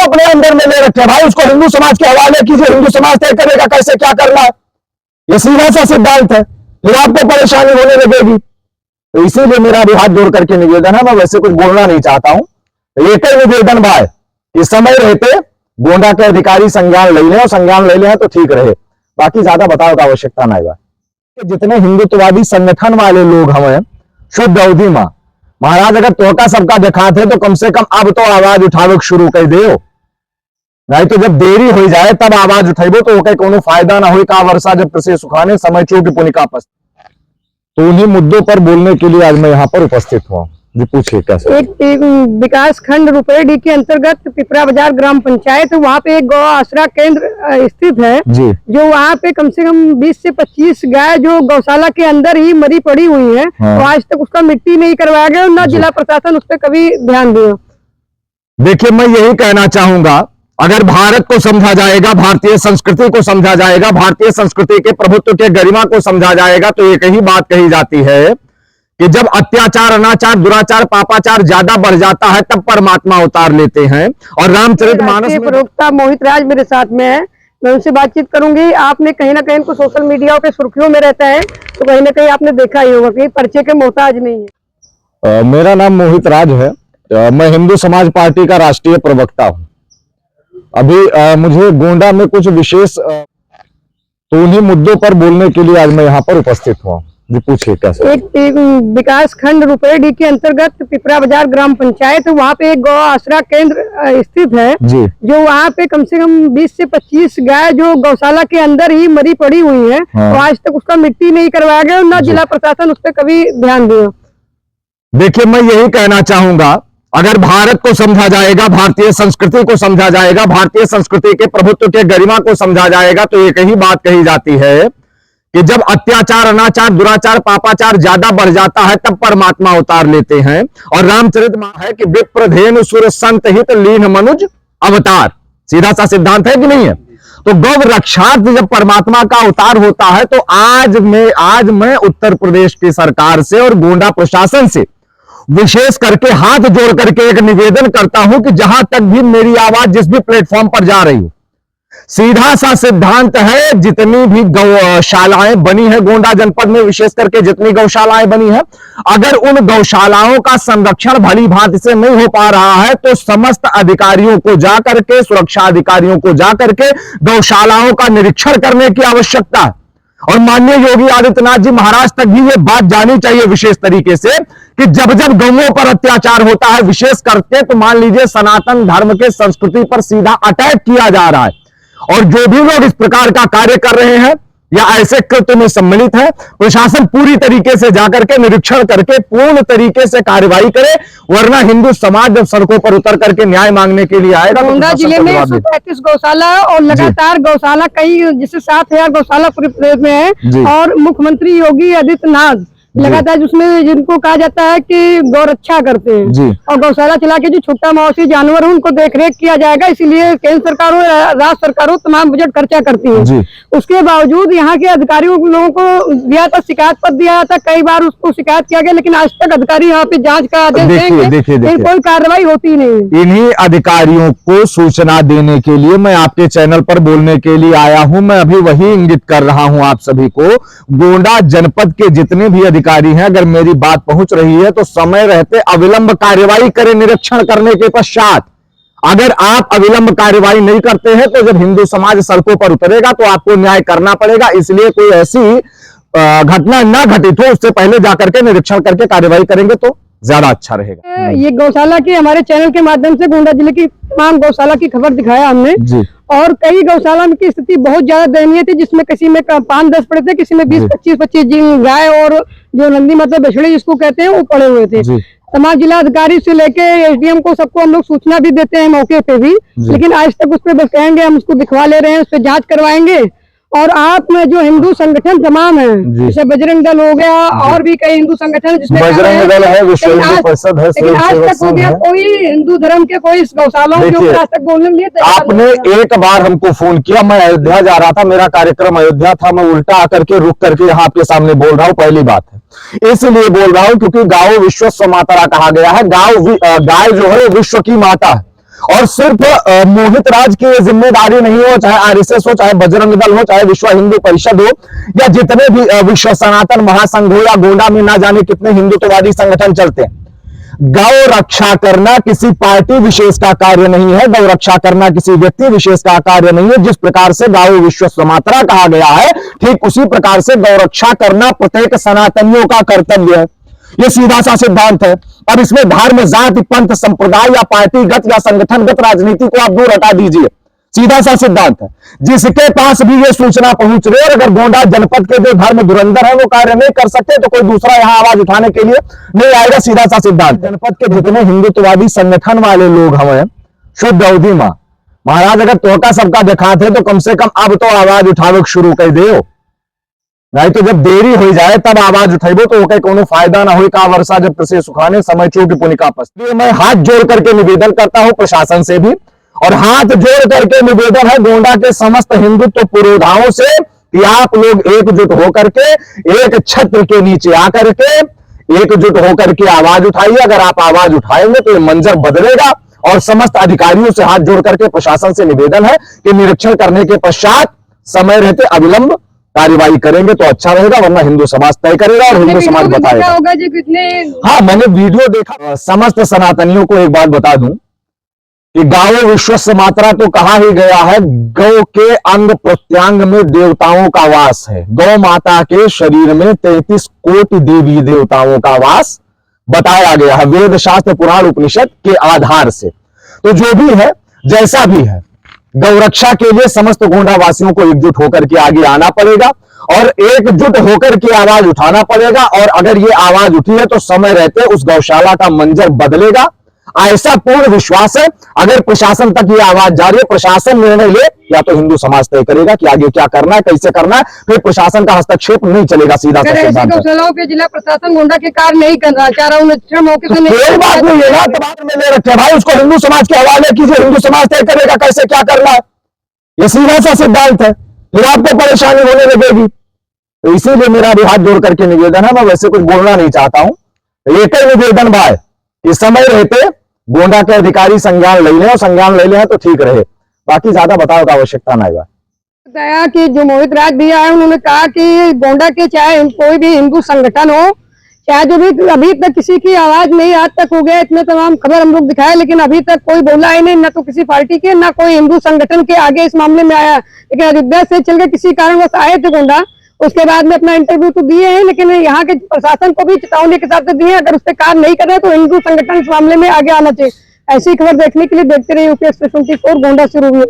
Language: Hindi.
अपने अंदर में ले रखे भाई, उसको हिंदू समाज के हवाले कीजिए, हिंदू समाज तय करेगा कैसे क्या करना है। ये सीधा सा सिद्धांत है, फिर आपको परेशानी होने लगेगी। तो इसीलिए मेरा भी हाथ जोड़ करके निवेदन है, मैं वैसे कुछ बोलना नहीं चाहता हूं, एक ही निवेदन भाई, इस समय रहते गोंडा के अधिकारी संज्ञान ले लें, और संज्ञान ले लें तो ठीक रहे, बाकी ज्यादा बताओ का आवश्यकता नहीं बा। जितने हिंदुत्ववादी संगठन वाले लोग हमें शुद्ध अवधि में महाराज अगर तोहका सबका दिखाते तो कम से कम अब तो आवाज उठावे शुरू कर दे, नहीं तो जब देरी हो जाए तब आवाज उठेबो तो ओके कोनो फायदा ना हो। का वर्षा जब कृषि सुखाने समय चोट पुनिका पस्त, तो उन्हीं मुद्दों पर बोलने के लिए आज मैं यहाँ पर उपस्थित हुआ। जी पूछिए कैसे। एक विकास खंड रुपेडी के अंतर्गत पिपरा बाजार ग्राम पंचायत, वहाँ पे एक गौ आश्रय केंद्र स्थित है जी, जो वहाँ पे कम से कम 20 से 25 गाय जो गौशाला के अंदर ही मरी पड़ी हुई है। हाँ। तो आज तक उसका मिट्टी नहीं करवाया गया, ना जिला प्रशासन उस पर कभी ध्यान दिया। देखिए मैं यही कहना चाहूंगा, अगर भारत को समझा जाएगा, भारतीय संस्कृति को समझा जाएगा, भारतीय संस्कृति के प्रभुत्व के गरिमा को समझा जाएगा, तो एक ही बात कही जाती है कि जब अत्याचार, अनाचार, दुराचार, पापाचार ज्यादा बढ़ जाता है तब परमात्मा अवतार लेते हैं। और रामचरितमानस में प्रवक्ता मोहित राज मेरे साथ में है, मैं उनसे बातचीत करूंगी। आपने कहीं ना कहीं सोशल मीडिया के सुर्खियों में रहता है, तो कहीं ना कहीं आपने देखा ही होगा कि परिचय के मोहताज नहीं है। मेरा नाम मोहित राज है, मैं हिंदू समाज पार्टी का राष्ट्रीय प्रवक्ता हूं। अभी मुझे गोंडा में कुछ विशेष तो उन्हीं मुद्दों पर बोलने के लिए आज मैं यहाँ पर उपस्थित हुआ। जी पूछिए कैसे। एक विकास खंड रुपेडी के अंतर्गत पिपरा बाजार ग्राम पंचायत, वहाँ पे एक गौ आश्रय केंद्र स्थित है जी, जो वहाँ पे कम से कम 20 से 25 गाय जो गौशाला के अंदर ही मरी पड़ी हुई है। हाँ। तो आज तक उसका मिट्टी नहीं करवाया गया, ना जिला प्रशासन उस पर कभी ध्यान दिया। देखिए मैं यही कहना चाहूंगा, अगर भारत को समझा जाएगा, भारतीय संस्कृति को समझा जाएगा, भारतीय संस्कृति के प्रभुत्व के गरिमा को समझा जाएगा, तो एक ही बात कही जाती है कि जब अत्याचार, अनाचार, दुराचार, पापाचार ज्यादा बढ़ जाता है तब परमात्मा अवतार लेते हैं। और रामचरितमानस है कि विप्रधेनु सुर संत हित लीन मनुज अवतार, सीधा सा सिद्धांत है कि नहीं है। तो गौ रक्षार्थ जब परमात्मा का अवतार होता है, तो आज मैं उत्तर प्रदेश की सरकार से और गोंडा प्रशासन से विशेष करके हाथ जोड़ करके एक निवेदन करता हूं कि जहां तक भी मेरी आवाज जिस भी प्लेटफॉर्म पर जा रही हो, सीधा सा सिद्धांत है, जितनी भी गौशालाएं बनी है गोंडा जनपद में, विशेष करके जितनी गौशालाएं बनी है, अगर उन गौशालाओं का संरक्षण भली भांति से नहीं हो पा रहा है, तो समस्त अधिकारियों को जाकर के, सुरक्षा अधिकारियों को जाकर के गौशालाओं का निरीक्षण करने की आवश्यकता है। और माननीय योगी आदित्यनाथ जी महाराज तक भी ये बात जानी चाहिए विशेष तरीके से कि जब जब गौओं पर अत्याचार होता है, विशेष करके तो मान लीजिए सनातन धर्म के संस्कृति पर सीधा अटैक किया जा रहा है, और जो भी लोग इस प्रकार का कार्य कर रहे हैं या ऐसे कृत्य में सम्मिलित है, प्रशासन पूरी तरीके से जाकर के निरीक्षण करके पूर्ण तरीके से कार्रवाई करे, वरना हिंदू समाज जब सड़कों पर उतर करके न्याय मांगने के लिए आएगा। गोंडा जिले में 135 गौशाला और लगातार गौशाला कई जिससे 7000 गौशाला पूरे प्रदेश में है, और मुख्यमंत्री योगी आदित्यनाथ लगातार उसमें जिनको कहा जाता है कि गौरक्षा करते हैं, और गौशाला चला के जो छोटा मावसी जानवर है उनको देखरेख किया जाएगा, इसीलिए केंद्र सरकार हो राज्य सरकार हो तमाम बजट खर्चा करती है। उसके बावजूद यहाँ के अधिकारियों लोगों को दिया था, शिकायत पत्र दिया था, कई बार उसको शिकायत किया गया, लेकिन आज तक अधिकारी यहाँ पे जांच का आदेश देंगे लेकिन कोई कार्रवाई होती नहीं। इन्हीं अधिकारियों को सूचना देने के लिए मैं आपके चैनल पर बोलने के लिए आया हूं। मैं अभी वही इंगित कर रहा हूं आप सभी को, गोंडा जनपद के जितने भी अधिकारी हैं, अगर मेरी बात पहुंच रही है तो समय रहते अविलंब कार्यवाही करें। निरीक्षण करने के पश्चात अगर आप अविलंब कार्यवाही नहीं करते हैं, तो जब हिंदू समाज सड़कों पर उतरेगा तो आपको न्याय करना पड़ेगा। इसलिए कोई ऐसी घटना ना घटित हो, उससे पहले जाकर के निरीक्षण करके कार्यवाही करेंगे तो ज्यादा अच्छा रहेगा। ये गौशाला की हमारे चैनल के माध्यम से गोंडा जिले की तमाम गौशाला की खबर दिखाया हमने जी। और कई गौशाला की स्थिति बहुत ज्यादा दयनीय थी, जिसमें किसी में 5-10 पड़े थे, किसी में 20-25 गाय और जो नंदी मतलब बछड़े जिसको कहते हैं वो पड़े हुए थे। तमाम जिला अधिकारी से लेके एसडीएम को सबको हम लोग सूचना भी देते हैं मौके पे भी, लेकिन आज तक उस पर बस कहेंगे हम उसको दिखवा ले रहे हैं, उस पर जांच करवाएंगे। और आप में जो हिंदू संगठन तमाम है, जैसे बजरंग दल हो गया और भी कई हिंदू संगठन जिसमें बजरंग दल है, विश्व हिंदू परिषद है, लेकिन आज तक हो गया कोई हिंदू धर्म के कोई गौशालाओं के ऊपर आज तक बोलने लिए आपने एक बार हमको फोन किया, मैं अयोध्या जा रहा था, मेरा कार्यक्रम अयोध्या था, मैं उल्टा आकर के रुक करके यहाँ आपके सामने बोल रहा हूँ। पहली बात है इसलिए बोल रहा हूँ क्योंकि गाय विश्व माता कहा गया है, गाय जो है विश्व की माता है। और सिर्फ मोहित राज की जिम्मेदारी नहीं हो, चाहे आरएसएस हो, चाहे बजरंग दल हो, चाहे विश्व हिंदू परिषद हो, या जितने भी विश्व सनातन महासंघ हो, या गोंडा में ना जाने कितने हिंदुत्ववादी संगठन चलते हैं, गौ रक्षा करना किसी पार्टी विशेष का कार्य नहीं है, गौ रक्षा करना किसी व्यक्ति विशेष का कार्य नहीं है। जिस प्रकार से गाओ विश्वस्य मातरा कहा गया है, ठीक उसी प्रकार से गौ रक्षा करना प्रत्येक सनातनियों का कर्तव्य है। ये सीधा सा सिद्धांत है। अब इसमें धर्म, जाति, पंथ, संप्रदाय या पार्टीगत या संगठनगत राजनीति को आप दूर हटा दीजिए, सीधा सा सिद्धांत है। जिसके पास भी ये सूचना पहुंच रही है, अगर गोंडा जनपद के जो धर्म धुरंधर है वो कार्य नहीं कर सकते, तो कोई दूसरा यहां आवाज उठाने के लिए नहीं आएगा, सीधा सा सिद्धांत। जनपद के जितने हिंदुत्ववादी संगठन वाले लोग हमें शुद्ध अवधि मां महाराज अगर तोहका सबका दिखाते तो कम से कम अब तो आवाज उठावे शुरू कर दे, नहीं तो जब देरी हो जाए तब आवाज उठेबो तो ओके कोनो फायदा ना हो। का वर्षा जब कृषि सुखाने समय चूक पुनिका पसती। मैं हाथ जोड़ करके निवेदन करता हूं प्रशासन से भी, और हाथ जोड़ करके निवेदन है गोंडा के समस्त हिंदुत्व पुरोधाओं से कि आप लोग एकजुट होकर के एक छत्र के नीचे आकर के एकजुट होकर के आवाज उठाइए। अगर आप आवाज उठाएंगे तो ये मंजर बदलेगा, और समस्त अधिकारियों से हाथ जोड़ करके प्रशासन से निवेदन है कि निरीक्षण करने के पश्चात समय रहते अविलंब कार्यवाही करेंगे तो अच्छा रहेगा, वरना हिंदू समाज तय करेगा और हिंदू समाज बताएगा। होगा जो कितने हाँ, मैंने वीडियो देखा। समस्त सनातनियों को एक बात बता दूं कि गाओ विश्वस्य मातरा तो कहा ही गया है, गौ के अंग प्रत्यांग में देवताओं का वास है। गौ माता के शरीर में 33 कोटि देवी देवताओं का वास बताया गया है वेद शास्त्र पुराण उपनिषद के आधार से। तो जो भी है, जैसा भी है, गौरक्षा के लिए समस्त गोंडा वासियों को एकजुट होकर के आगे आना पड़ेगा और एकजुट होकर के आवाज उठाना पड़ेगा। और अगर ये आवाज उठी है तो समय रहते उस गौशाला का मंजर बदलेगा, ऐसा पूर्ण विश्वास है। अगर प्रशासन तक ये आवाज जा रही है, प्रशासन निर्णय ले, या तो हिंदू समाज तय करेगा कि आगे क्या करना है, कैसे करना है, फिर प्रशासन का हस्तक्षेप नहीं चलेगा। सीधा सा सिद्धांत है। गौशालाओं के जिला प्रशासन गोंडा के कार्य नहीं कर रहा, चाह रहा हूँ मौके से कोई बात नहीं है ना, तबादले में ले रखे भाई, उसको हिंदू समाज के हवाले कीजिए, हिंदू समाज तय करेगा कैसे क्या करना है। ये सीधा सा सिद्धांत है, फिर आपको परेशानी होने लगेगी। तो इसीलिए मेरा भी हाथ जोड़ करके निवेदन है। मैं वैसे कुछ बोलना नहीं चाहता हूं, एक ही निवेदन भाई, इस समय रहते गोंडा के अधिकारी संज्ञान ले लें, और संज्ञान ले लें तो ठीक रहे, बाकी ज्यादा बताओ का आवश्यकता नहीं है। बताया कि जो मोहित राज भैया है उन्होंने कहा कि गोंडा के चाहे कोई भी हिंदू संगठन हो, चाहे जो भी, अभी तक किसी की आवाज नहीं आज तक हो गया, इतने तमाम खबर हम लोग दिखाए, लेकिन अभी तक कोई बोला ही नहीं, ना तो किसी पार्टी के, ना कोई हिंदू संगठन के आगे इस मामले में आया। लेकिन अयोध्या से चल के किसी कारणवश आए थे गोंडा, उसके बाद में अपना इंटरव्यू तो दिए हैं, लेकिन यहाँ के प्रशासन को भी चेतावनी के साथ दिए, अगर उससे कार्य नहीं कर रहे तो हिंदू संगठन इस मामले में आगे आना चाहिए। ऐसी खबर देखने के लिए देखते रहिए यूपी एक्सप्रेस 24 गोंडा से रूबी।